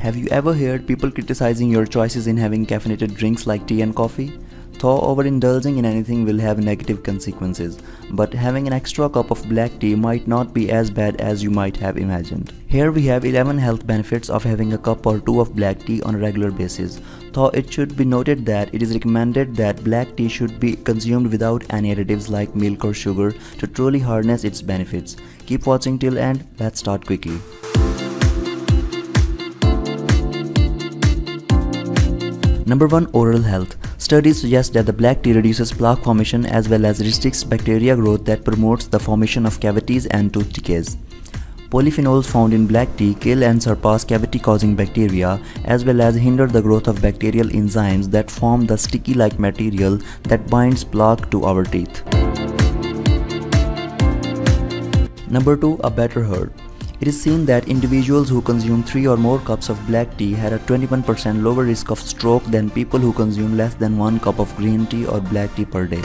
Have you ever heard people criticizing your choices in having caffeinated drinks like tea and coffee? Though overindulging in anything will have negative consequences, but having an extra cup of black tea might not be as bad as you might have imagined. Here we have 11 health benefits of having a cup or two of black tea on a regular basis. Though it should be noted that it is recommended that black tea should be consumed without any additives like milk or sugar to truly harness its benefits. Keep watching till end. Let's start quickly. Number 1. Oral health. Studies suggest that the black tea reduces plaque formation as well as restricts bacteria growth that promotes the formation of cavities and tooth decays. Polyphenols found in black tea kill and surpass cavity-causing bacteria as well as hinder the growth of bacterial enzymes that form the sticky-like material that binds plaque to our teeth. Number 2. A better heart. It is seen that individuals who consume 3 or more cups of black tea had a 21% lower risk of stroke than people who consume less than 1 cup of green tea or black tea per day.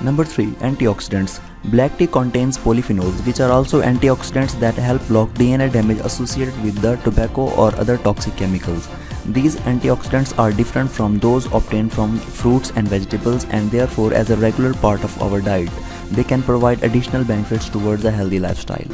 Number 3. Antioxidants. Black tea contains polyphenols, which are also antioxidants that help block DNA damage associated with the tobacco or other toxic chemicals. These antioxidants are different from those obtained from fruits and vegetables, and therefore, as a regular part of our diet, they can provide additional benefits towards a healthy lifestyle.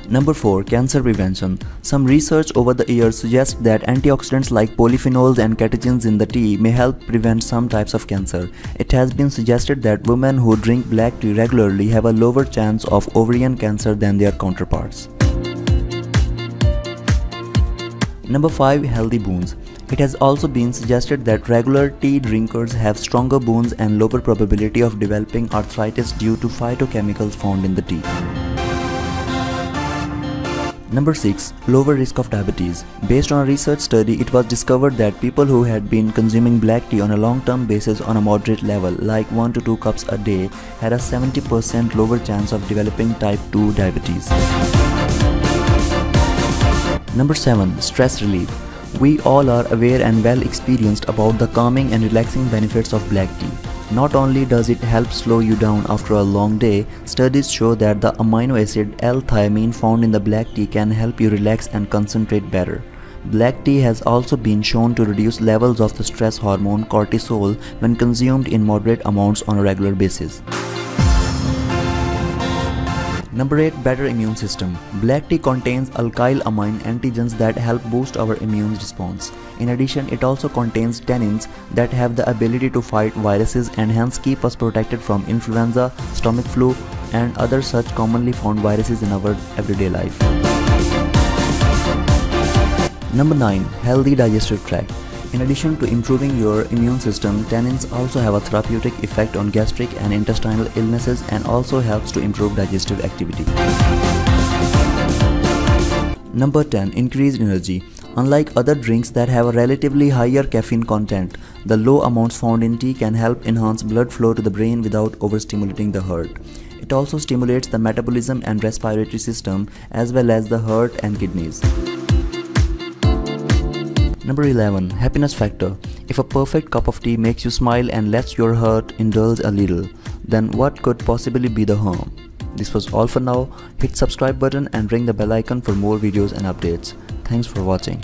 Number 4. Cancer prevention. Some research over the years suggests that antioxidants like polyphenols and catechins in the tea may help prevent some types of cancer. It has been suggested that women who drink black tea regularly have a lower chance of ovarian cancer than their counterparts. Number 5. Healthy bones. It has also been suggested that regular tea drinkers have stronger bones and lower probability of developing arthritis due to phytochemicals found in the tea. Number 6. Lower risk of diabetes. Based on a research study, it was discovered that people who had been consuming black tea on a long-term basis on a moderate level, like 1 to 2 cups a day, had a 70% lower chance of developing type 2 diabetes. Number 7. Stress relief. We all are aware and well experienced about the calming and relaxing benefits of black tea. Not only does it help slow you down after a long day, studies show that the amino acid L-thiamine found in the black tea can help you relax and concentrate better. Black tea has also been shown to reduce levels of the stress hormone cortisol when consumed in moderate amounts on a regular basis. Number 8. Better immune system. Black tea contains alkyl amine antigens that help boost our immune response. In addition, it also contains tannins that have the ability to fight viruses and hence keep us protected from influenza, stomach flu, and other such commonly found viruses in our everyday life. Number 9. Healthy digestive tract. In addition to improving your immune system, tannins also have a therapeutic effect on gastric and intestinal illnesses and also helps to improve digestive activity. Number 10. Increased energy. Unlike other drinks that have a relatively higher caffeine content, the low amounts found in tea can help enhance blood flow to the brain without overstimulating the heart. It also stimulates the metabolism and respiratory system as well as the heart and kidneys. Number 11. Happiness factor. If a perfect cup of tea makes you smile and lets your heart indulge a little, then what could possibly be the harm? This was all for now. Hit subscribe button and ring the bell icon for more videos and updates. Thanks for watching.